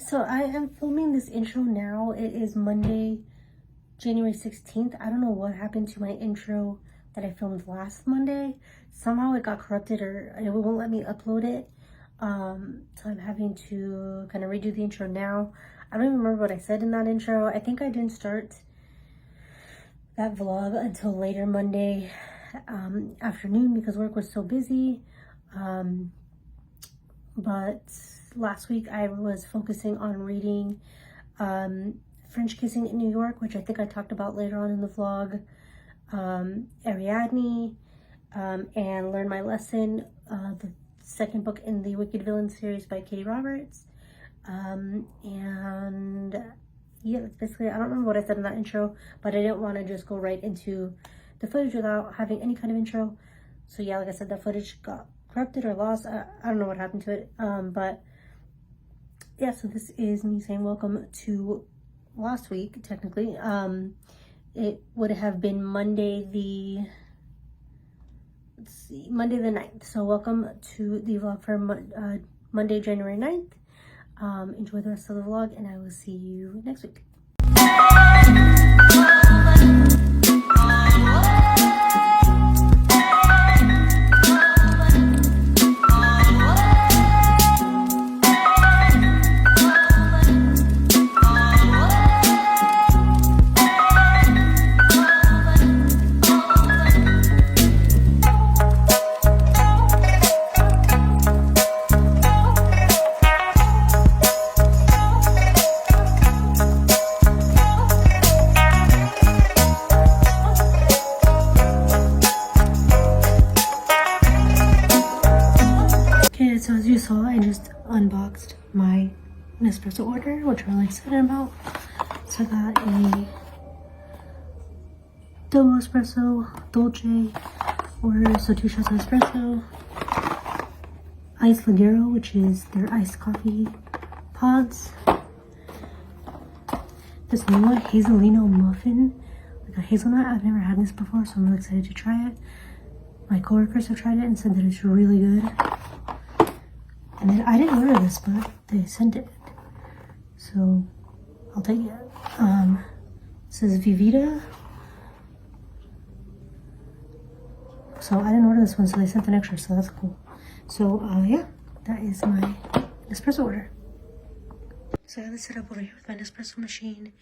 So I am filming this intro now. It is Monday, January 16th. I don't know what happened to my intro that I filmed last Monday. Somehow it got corrupted or it won't let me upload it. So I'm having to kind of redo the intro now. I don't even remember what I said in that intro. I think I didn't start that vlog until later Monday afternoon because work was so busy. But last week I was focusing on reading French Kissing in New York, which I think I talked about later on in the vlog, Ariadne, and Learn My Lesson, the second book in the Wicked Villain series by Katie Roberts. And yeah, that's basically, I don't remember what I said in that intro, but I didn't want to just go right into the footage without having any kind of intro. So yeah, like I said, that footage got corrupted or lost. I don't know what happened to it, but yeah, so this is me saying welcome to last week, technically. It would have been Monday the, Monday the 9th. So welcome to the vlog for Monday, January 9th. Enjoy the rest of the vlog and I will see you next week. So as you saw, I just unboxed my Nespresso order, which I'm really excited about. So I got a double espresso, dolce, order, so 2 shots of espresso, ɪḻsᴛᴏᴏᴅᴅᴜ, which is their iced coffee pods. This new one, Hazelino muffin, like a hazelnut. I've never had this before, so I'm really excited to try it. My coworkers have tried it and said that it's really good. And then I didn't order this, but they sent it, so I'll take it. It says Vivita. So I didn't order this one, so they sent an extra, so that's cool. So yeah, that is my Nespresso order. So I have this set up over here with my Nespresso machine,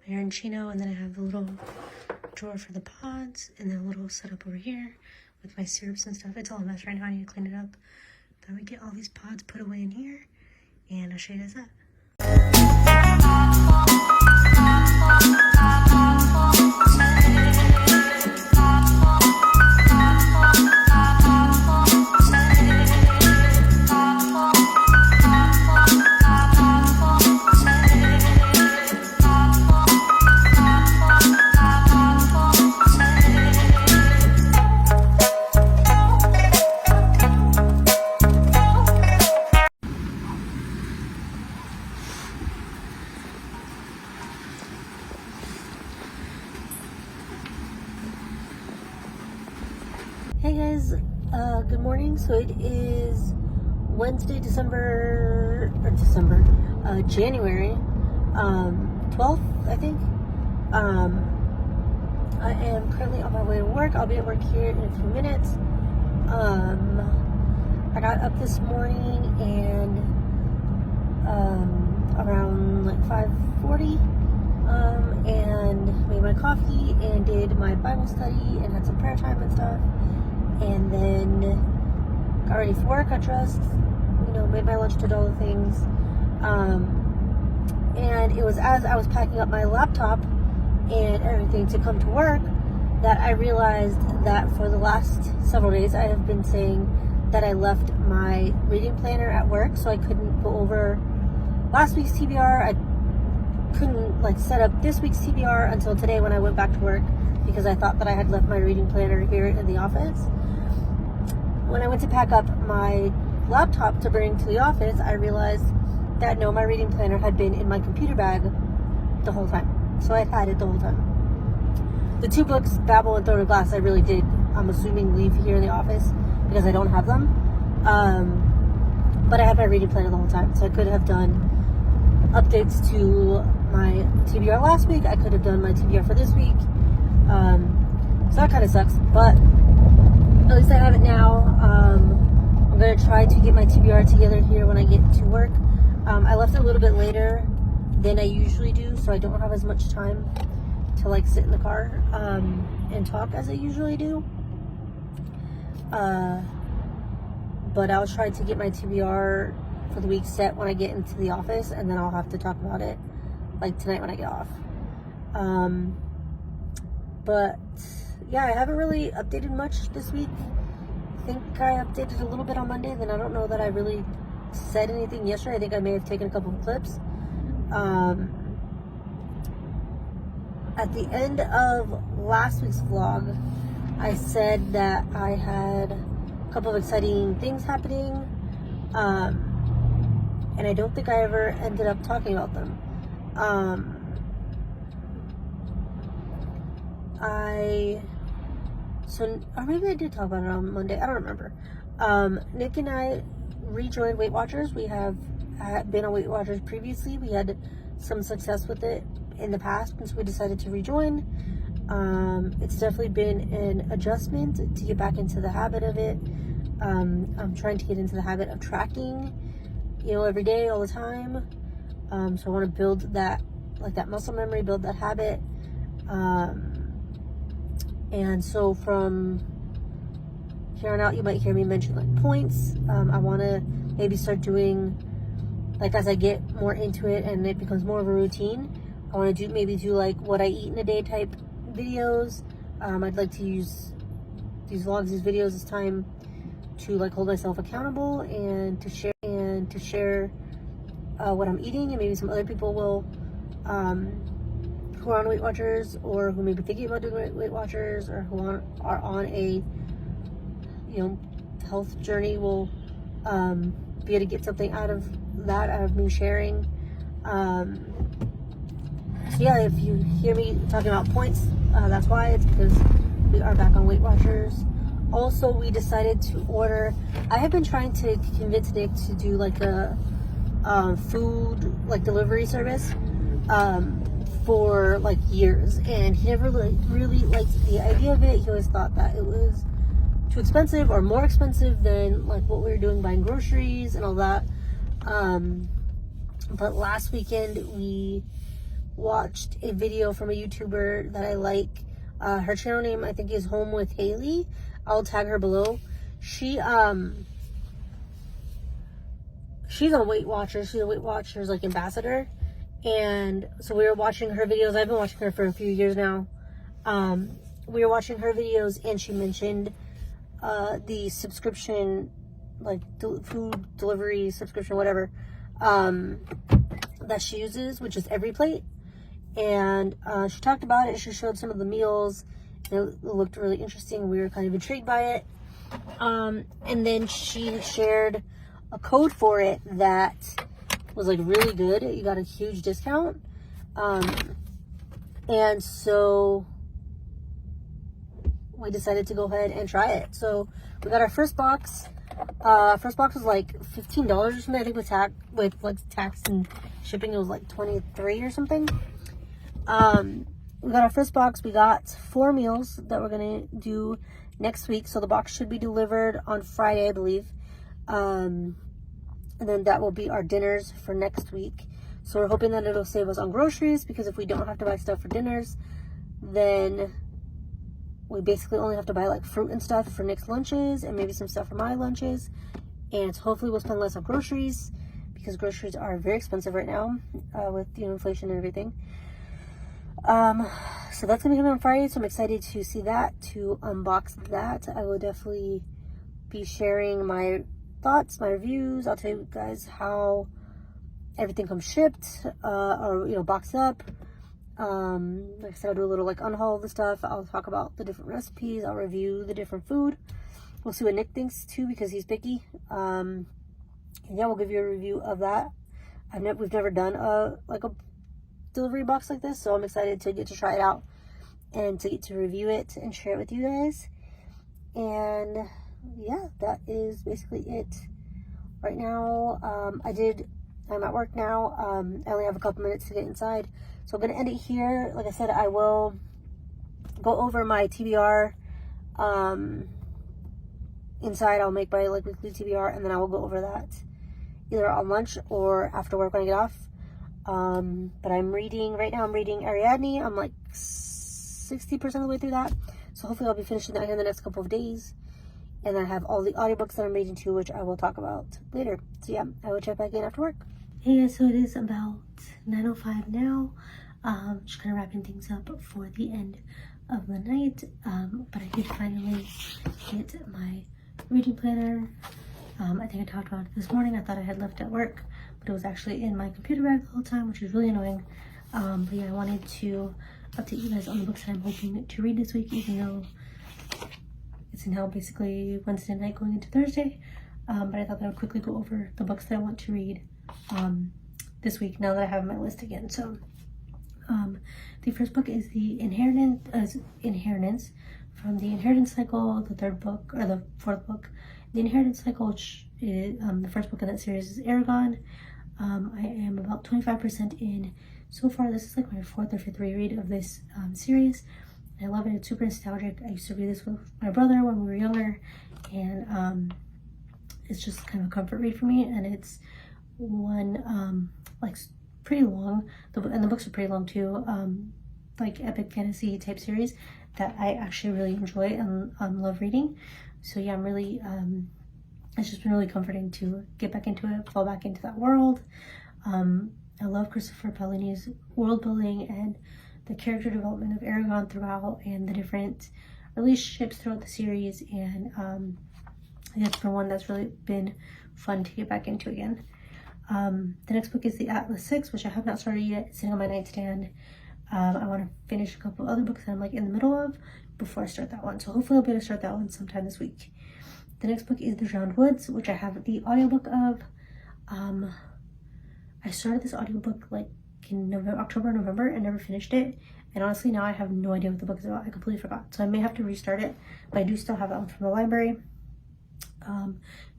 my arancino, and then I have the little drawer for the pods, and then a little setup over here with my syrups and stuff. It's all a mess right now. I need to clean it up. Then we get all these pods put away in here, and I'll show you guys that. Hey guys, good morning. So it is Wednesday, January 12th, I think. I am currently on my way to work. I'll be at work here in a few minutes. I got up this morning and around like 5:40 and made my coffee and did my Bible study and had some prayer time and stuff. And then got ready for work, got dressed, you know, made my lunch, did all the things. And it was as I was packing up my laptop and everything to come to work that I realized that for the last several days I have been saying that I left my reading planner at work, so I couldn't go over last week's TBR. I couldn't like set up this week's TBR until today when I went back to work because I thought that I had left my reading planner here in the office. When I went to pack up my laptop to bring to the office, I realized that no, my reading planner had been in my computer bag the whole time. So I had it the whole time. The 2 books, Babel and Throne of Glass, I really did, I'm assuming, leave here in the office because I don't have them. But I had my reading planner the whole time, so I could have done updates to my TBR last week. I could have done my TBR for this week. So that kind of sucks, but at least I have it now. I'm going to try to get my TBR together here when I get to work. I left it a little bit later than I usually do, so I don't have as much time to like sit in the car and talk as I usually do. But I'll try to get my TBR for the week set when I get into the office, and then I'll have to talk about it like tonight when I get off. But yeah, I haven't really updated much this week. I think I updated a little bit on Monday, then I don't know that I really said anything yesterday. I think I may have taken a couple of clips. At the end of last week's vlog, I said that I had a couple of exciting things happening, and I don't think I ever ended up talking about them. Or maybe I did talk about it on Monday, I don't remember. Nick and I rejoined Weight Watchers. We have been on Weight Watchers previously. We had some success with it in the past, and so we decided to rejoin. It's definitely been an adjustment to get back into the habit of it. I'm trying to get into the habit of tracking, every day, all the time. So I want to build that muscle memory, build that habit. And so from here on out, you might hear me mention like points. I want to maybe start doing, like, as I get more into it and it becomes more of a routine, I want to do like what I eat in a day type videos. I'd like to use these vlogs, these videos as time to like hold myself accountable and to share what I'm eating, and maybe some other people will who are on Weight Watchers, or who may be thinking about doing Weight Watchers, or who are on a health journey will be able to get something out of me sharing. So yeah, if you hear me talking about points, that's why. It's because we are back on Weight Watchers. Also, we decided to order, I have been trying to convince Nick to do like a food like delivery service for like years, and he never really liked the idea of it. He always thought that it was too expensive, or more expensive than like what we were doing buying groceries and all that. But last weekend we watched a video from a YouTuber that I like. Her channel name I think is Home with Haley. I'll tag her below. She's on Weight Watchers. She's a Weight Watchers like ambassador. And so we were watching her videos. I've been watching her for a few years now. We were watching her videos, and she mentioned the subscription, like food delivery subscription, whatever, that she uses, which is Every Plate. And she talked about it. She showed some of the meals. It looked really interesting. We were kind of intrigued by it. And then she shared a code for it that was like really good. You got a huge discount. And so we decided to go ahead and try it. So we got our first box. First box was like $15 or something. I think with like tax and shipping, it was like $23 or something. We got our first box. We got 4 meals that we're gonna do next week. So the box should be delivered on Friday, I believe. And then that will be our dinners for next week. So we're hoping that it'll save us on groceries, because if we don't have to buy stuff for dinners, then we basically only have to buy like fruit and stuff for Nick's lunches, and maybe some stuff for my lunches. And so hopefully we'll spend less on groceries, because groceries are very expensive right now with inflation and everything. So that's gonna be coming on Friday, so I'm excited to see that, to unbox that. I will definitely be sharing my thoughts, my reviews. I'll tell you guys how everything comes shipped, or boxed up. Like I said, I'll do a little like unhaul of the stuff. I'll talk about the different recipes. I'll review the different food. We'll see what Nick thinks too, because he's picky. And yeah, we'll give you a review of that. We've never done a delivery box like this, so I'm excited to get to try it out and to get to review it and share it with you guys. And yeah, that is basically it right now. I did I'm at work now. I only have a couple minutes to get inside, so I'm gonna end it here. Like I said, I will go over my TBR inside. I'll make my like weekly TBR, and then I will go over that either on lunch or after work when I get off. But I'm reading right now. I'm reading Ariadne. I'm like 60% of the way through that, so hopefully I'll be finishing that here in the next couple of days. And I have all the audiobooks that I'm reading too, which I will talk about later. So yeah, I will check back in after work. Hey guys, so it is about 9:05 now. Just kind of wrapping things up for the end of the night. But I did finally get my reading planner. I think I talked about it this morning. I thought I had left it at work, but it was actually in my computer bag the whole time, which is really annoying. But yeah, I wanted to update you guys on the books that I'm hoping to read this week, even though it's now basically Wednesday night going into Thursday. But I thought that I would quickly go over the books that I want to read this week now that I have my list again. So the first book is the Inheritance from the Inheritance Cycle. The third book, or the fourth book, the Inheritance Cycle, which is the first book in that series, is Eragon. I am about 25% in so far. This is like my fourth or fifth reread of this series. I love it. It's super nostalgic. I used to read this with my brother when we were younger, and it's just kind of a comfort read for me. And it's one like pretty long, and the books are pretty long too, like epic fantasy type series that I actually really enjoy and love reading. So yeah, I'm really it's just been really comforting to get back into it, fall back into that world. I love Christopher Paolini's world building and the character development of Eragon throughout, and the different relationships throughout the series, and it's been one that's really been fun to get back into again. The next book is the Atlas 6, which I have not started yet. It's sitting on my nightstand. I want to finish a couple other books that I'm like in the middle of before I start that one, so hopefully I'll be able to start that one sometime this week. The next book is The Drowned Woods, which I have the audiobook of. I started this audiobook like in October, November, and never finished it. And honestly, now I have no idea what the book is about. I completely forgot. So I may have to restart it, but I do still have that one from the library.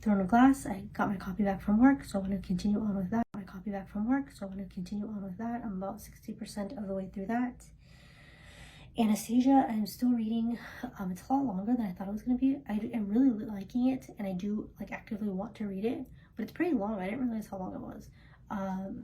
Throne of Glass, I got my copy back from work, so I want to continue on with that. I'm about 60% of the way through that. Anastasia, I'm still reading. It's a lot longer than I thought it was going to be. I am really liking it, and I do like actively want to read it, but it's pretty long. I didn't realize how long it was.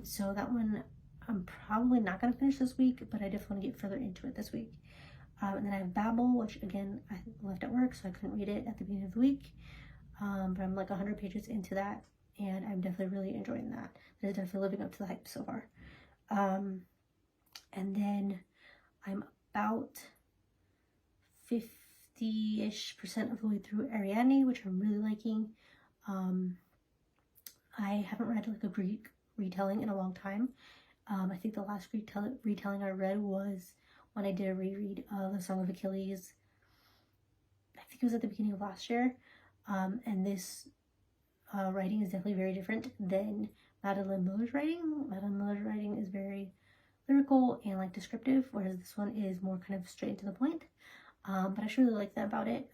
So that one I'm probably not going to finish this week, but I definitely want to get further into it this week. And then I have Babel, which again, I left at work, so I couldn't read it at the beginning of the week. But I'm like 100 pages into that, and I'm definitely really enjoying that. It is definitely living up to the hype so far. And then I'm about 50-ish% of the way through Ariadne, which I'm really liking. I haven't read like a Greek retelling in a long time. I think the last Greek retelling I read was when I did a reread of The Song of Achilles. I think it was at the beginning of last year. And this writing is definitely very different than Madeline Miller's writing. Madeline Miller's writing is very lyrical and like descriptive, whereas this one is more kind of straight to the point. But I just really like that about it.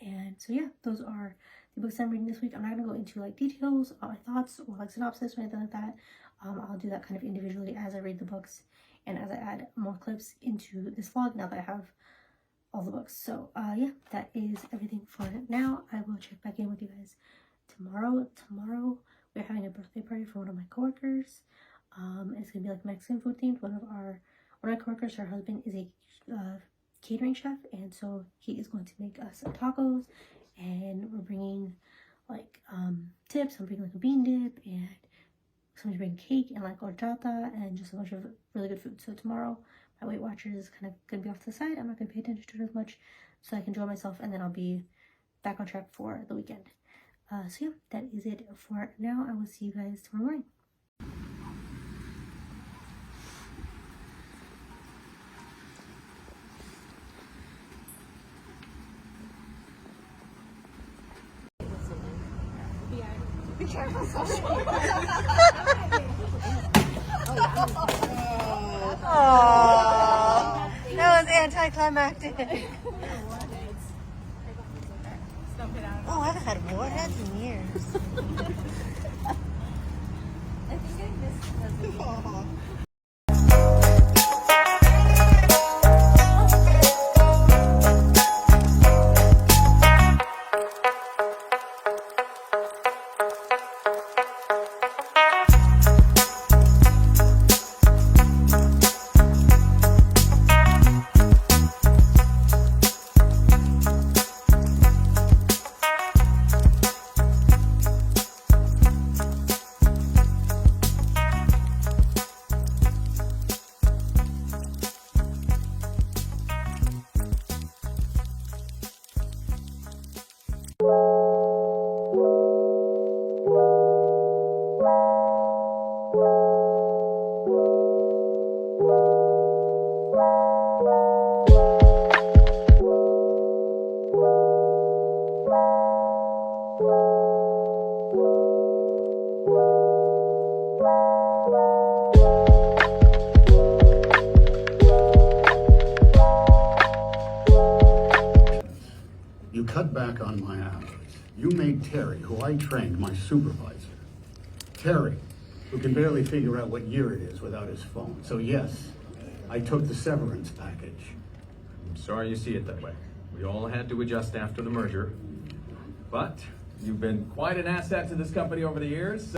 And so yeah, those are the books I'm reading this week. I'm not going to go into like details about my thoughts or like synopsis or anything like that. I'll do that kind of individually as I read the books and as I add more clips into this vlog now that I have all the books. So yeah, that is everything for now. I will check back in with you guys tomorrow. Tomorrow we're having a birthday party for one of my coworkers. It's gonna be like Mexican food themed. One of my coworkers, her husband is a catering chef, and so he is going to make us tacos, and we're bringing like tips. I'm bringing like a bean dip, and somebody's bringing cake and like horchata and just a bunch of really good food. So tomorrow my Weight Watchers is kind of gonna be off to the side. I'm not gonna pay attention to it as much, so I can enjoy myself, and then I'll be back on track for the weekend. So yeah, that is it for now. I will see you guys tomorrow morning. Oh, that was anticlimactic. Oh, I haven't had warheads in years. I think I missed the You cut back on my hours. You made Terry, who I trained, my supervisor. Terry, who can barely figure out what year it is without his phone. So yes, I took the severance package. I'm sorry you see it that way. We all had to adjust after the merger. But you've been quite an asset to this company over the years.